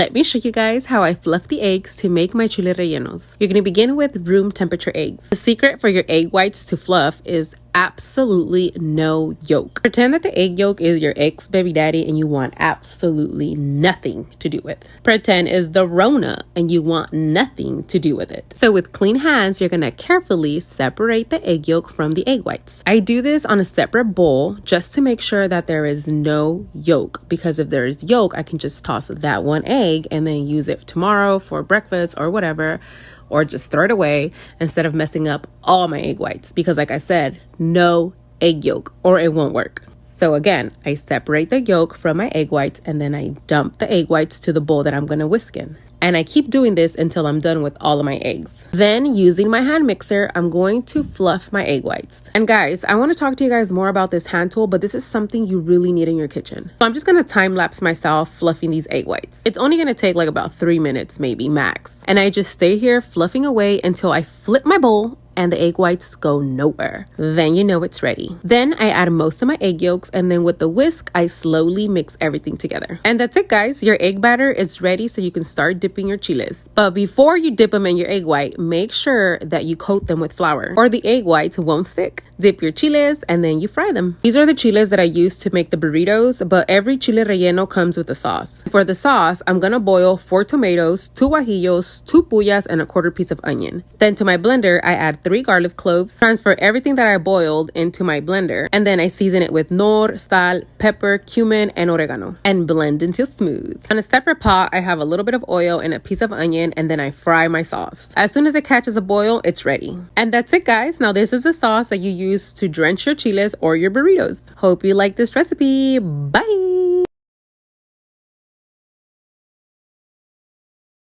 Let me show you guys how I fluff the eggs to make my chile rellenos. You're going to begin with room temperature eggs. The secret for your egg whites to fluff is absolutely no yolk. Pretend that the egg yolk is your ex baby daddy and you want absolutely nothing to do with. Pretend is the Rona and you want nothing to do with it. So with clean hands, you're gonna carefully separate the egg yolk from the egg whites. I do this on a separate bowl just to make sure that there is no yolk, because if there is yolk, I can just toss that one egg and then use it tomorrow for breakfast or whatever, or just throw it away instead of messing up all my egg whites, because like I said, no egg yolk or it won't work. So again, I separate the yolk from my egg whites and then I dump the egg whites to the bowl that I'm gonna whisk in. And I keep doing this until I'm done with all of my eggs. Then using my hand mixer, I'm going to fluff my egg whites. And guys, I want to talk to you guys more about this hand tool, but this is something you really need in your kitchen. So I'm just going to time lapse myself fluffing these egg whites. It's only going to take like about 3 minutes, maybe max. And I just stay here fluffing away until I flip my bowl and the egg whites go nowhere. Then you know it's ready. Then I add most of my egg yolks, and then with the whisk, I slowly mix everything together. And that's it, guys. Your egg batter is ready, so you can start dipping your chiles. But before you dip them in your egg white, make sure that you coat them with flour or the egg whites won't stick. Dip your chiles and then you fry them. These are the chiles that I use to make the burritos, but every chile relleno comes with a sauce. For the sauce, I'm gonna boil 4 tomatoes, 2 guajillos, 2 puyas, and a quarter piece of onion. Then to my blender, I add 3 garlic cloves, transfer everything that I boiled into my blender, and then I season it with nor, sal, pepper, cumin, and oregano, and blend until smooth. On a separate pot, I have a little bit of oil and a piece of onion, and then I fry my sauce. As soon as it catches a boil, it's ready. And that's it, guys. Now this is the sauce that you use to drench your chiles or your burritos. Hope you like this recipe. Bye!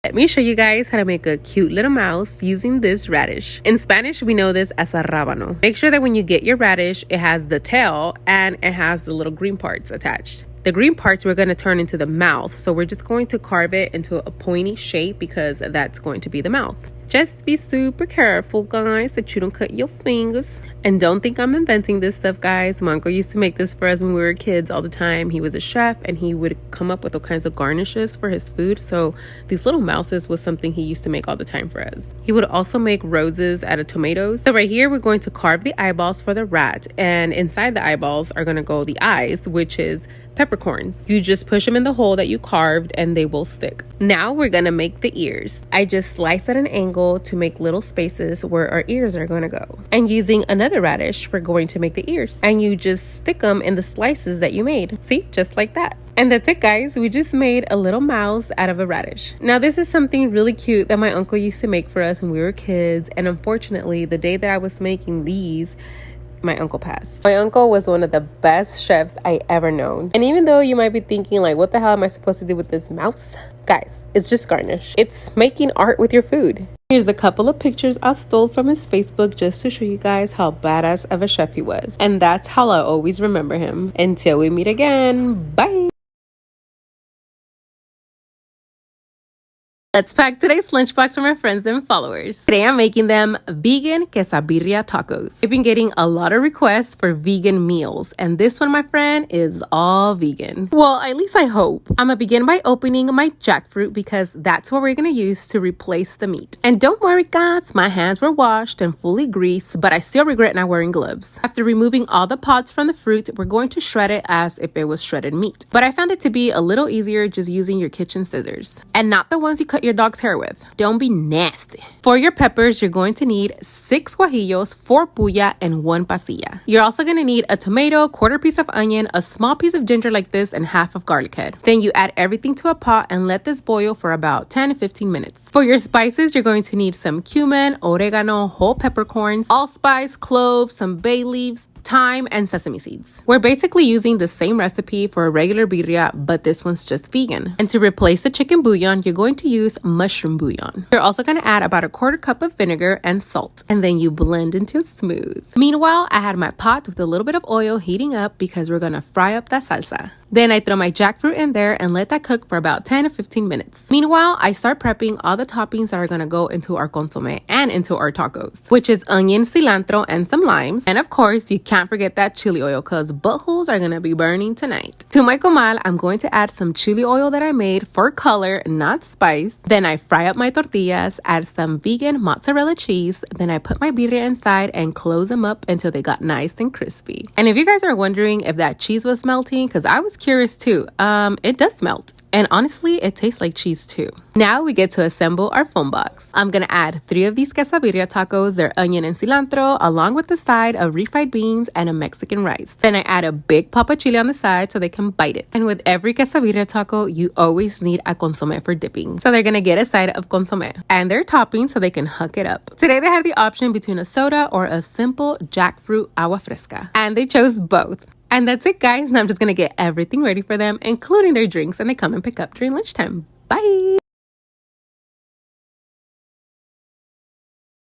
Let me show you guys how to make a cute little mouse using this radish. In Spanish, we know this as a rábano. Make sure that when you get your radish, it has the tail and it has the little green parts attached. The green parts we're going to turn into the mouth, so we're just going to carve it into a pointy shape because that's going to be the mouth. Just be super careful, guys, that you don't cut your fingers. And don't think I'm inventing this stuff, guys. My uncle used to make this for us when we were kids all the time. He was a chef and he would come up with all kinds of garnishes for his food. So these little mouses was something he used to make all the time for us. He would also make roses out of tomatoes. So right here, we're going to carve the eyeballs for the rat. And inside the eyeballs are going to go the eyes, which is peppercorns. You just push them in the hole that you carved and they will stick. Now we're gonna make the ears. I just slice at an angle to make little spaces where our ears are gonna go. And using another radish, we're going to make the ears. And you just stick them in the slices that you made. See, just like that. And that's it, guys. We just made a little mouse out of a radish. Now this is something really cute that my uncle used to make for us when we were kids. And unfortunately, the day that I was making these, my uncle passed. My uncle was one of the best chefs I ever known. And even though you might be thinking like, what the hell am I supposed to do with this mouse? Guys, it's just garnish. It's making art with your food. Here's a couple of pictures I stole from his Facebook just to show you guys how badass of a chef he was. And that's how I always remember him. Until we meet again, bye! Let's pack today's lunchbox for my friends and followers. Today I'm making them vegan quesabirria tacos. I've been getting a lot of requests for vegan meals, and this one, my friend, is all vegan. Well, at least I hope. I'm gonna begin by opening my jackfruit because that's what we're gonna use to replace the meat. And don't worry, guys, my hands were washed and fully greased, but I still regret not wearing gloves. After removing all the pods from the fruit, we're going to shred it as if it was shredded meat. But I found it to be a little easier just using your kitchen scissors, and not the ones you cut your dog's hair with. Don't be nasty. For your peppers, you're going to need 6 guajillos, 4 puya, and 1 pasilla. You're also going to need a tomato, quarter piece of onion, a small piece of ginger like this, and half of garlic head. Then you add everything to a pot and let this boil for about 10 to 15 minutes. For your spices, you're going to need some cumin, oregano, whole peppercorns, allspice, cloves, some bay leaves, thyme, and sesame seeds. We're basically using the same recipe for a regular birria, but this one's just vegan. And to replace the chicken bouillon, you're going to use mushroom bouillon. You're also going to add about a quarter cup of vinegar and salt, and then you blend until smooth. Meanwhile, I had my pot with a little bit of oil heating up because we're going to fry up that salsa. Then I throw my jackfruit in there and let that cook for about 10 to 15 minutes. Meanwhile, I start prepping all the toppings that are gonna go into our consomme and into our tacos, which is onion, cilantro, and some limes. And of course, you can't forget that chili oil because buttholes are gonna be burning tonight. To my comal, I'm going to add some chili oil that I made for color, not spice. Then I fry up my tortillas, add some vegan mozzarella cheese. Then I put my birria inside and close them up until they got nice and crispy. And if you guys are wondering if that cheese was melting, because I was curious too, it does melt. And honestly, it tastes like cheese too. Now we get to assemble our foam box. I'm gonna add 3 of these quesabirria tacos, they're onion and cilantro, along with the side of refried beans and a Mexican rice. Then I add a big papa chili on the side so they can bite it. And with every quesabirria taco, you always need a consomme for dipping. So they're gonna get a side of consomme and their topping so they can hug it up. Today they had the option between a soda or a simple jackfruit agua fresca. And they chose both. And that's it, guys. And I'm just gonna get everything ready for them, including their drinks, and they come and pick up during lunchtime. Bye!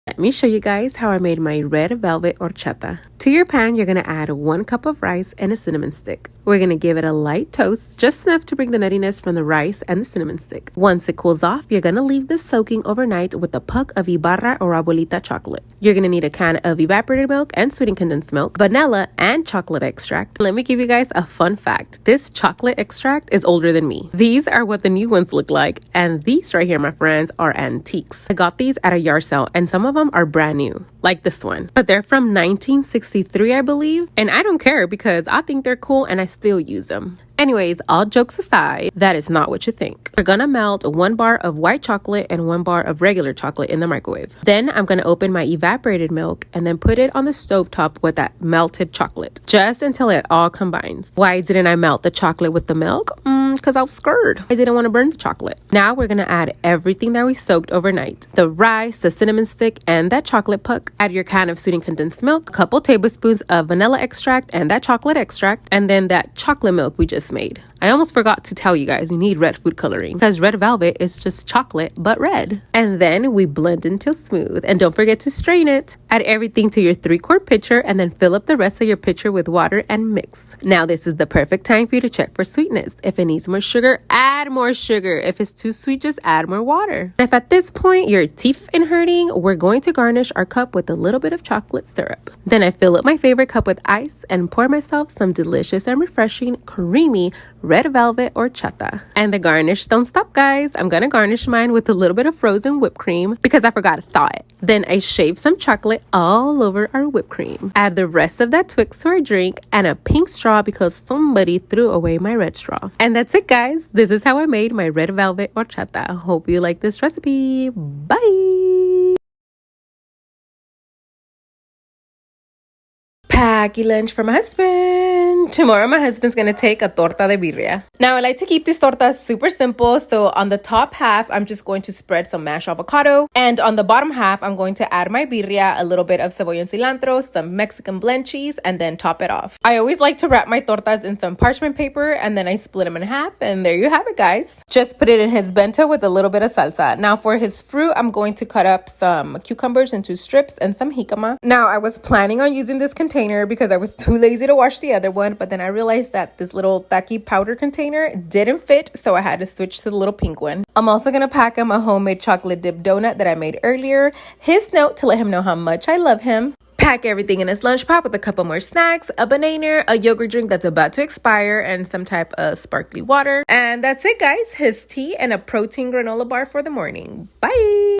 Let me show you guys how I made my red velvet horchata. To your pan, you're gonna add 1 cup of rice and a cinnamon stick. We're gonna give it a light toast, just enough to bring the nuttiness from the rice and the cinnamon stick. Once it cools off, you're gonna leave this soaking overnight with a puck of Ibarra or Abuelita chocolate. You're gonna need a can of evaporated milk and sweetened condensed milk, vanilla, and chocolate extract. Let me give you guys a fun fact. This chocolate extract is older than me. These are what the new ones look like, and these right here, my friends, are antiques. I got these at a yard sale, and some of them are brand new, like this one. But they're from 1963, I believe, and I don't care because I think they're cool and I still use them. Anyways, all jokes aside, that is not what you think. We're gonna melt 1 bar of white chocolate and 1 bar of regular chocolate in the microwave. Then I'm gonna open my evaporated milk and then put it on the stovetop with that melted chocolate, just until it all combines. Why didn't I melt the chocolate with the milk? Because I was scared. I didn't want to burn the chocolate. Now we're gonna add everything that we soaked overnight. The rice, the cinnamon stick, and that chocolate puck. Add your can of sweetened condensed milk, a couple tablespoons of vanilla extract and that chocolate extract, and then that chocolate milk we just made. I almost forgot to tell you guys, you need red food coloring because red velvet is just chocolate but red. And then we blend until smooth, and don't forget to strain it. Add everything to your 3-quart pitcher and then fill up the rest of your pitcher with water and mix. Now this is the perfect time for you to check for sweetness. If it needs more sugar, add more sugar. If it's too sweet, just add more water. If at this point your teeth are hurting, we're going to garnish our cup with a little bit of chocolate syrup. Then I fill up my favorite cup with ice and pour myself some delicious and refreshing creamy red velvet horchata. And the garnish don't stop, guys. I'm gonna garnish mine with a little bit of frozen whipped cream because I forgot to thaw it. Then I shave some chocolate all over our whipped cream. Add the rest of that Twix to our drink and a pink straw because somebody threw away my red straw. And that's it, guys. This is how I made my red velvet horchata. Hope you like this recipe. Bye! Packy lunch for my husband. Tomorrow my husband's gonna take a torta de birria. Now I like to keep these tortas super simple, so on the top half I'm just going to spread some mashed avocado, and on the bottom half I'm going to add my birria, a little bit of cebolla and cilantro, some Mexican blend cheese, and then top it off. I always like to wrap my tortas in some parchment paper and then I split them in half, and there you have it, guys. Just put it in his bento with a little bit of salsa. Now for his fruit, I'm going to cut up some cucumbers into strips and some jicama. Now I was planning on using this container because I was too lazy to wash the other one, but then I realized that this little tacky powder container didn't fit, so I had to switch to the little pink one. I'm also gonna pack him a homemade chocolate dip donut that I made earlier, his note to let him know how much I love him. Pack everything in his lunch pack with a couple more snacks, a banana, a yogurt drink that's about to expire, and some type of sparkly water. And that's it, guys. His tea and a protein granola bar for the morning. Bye!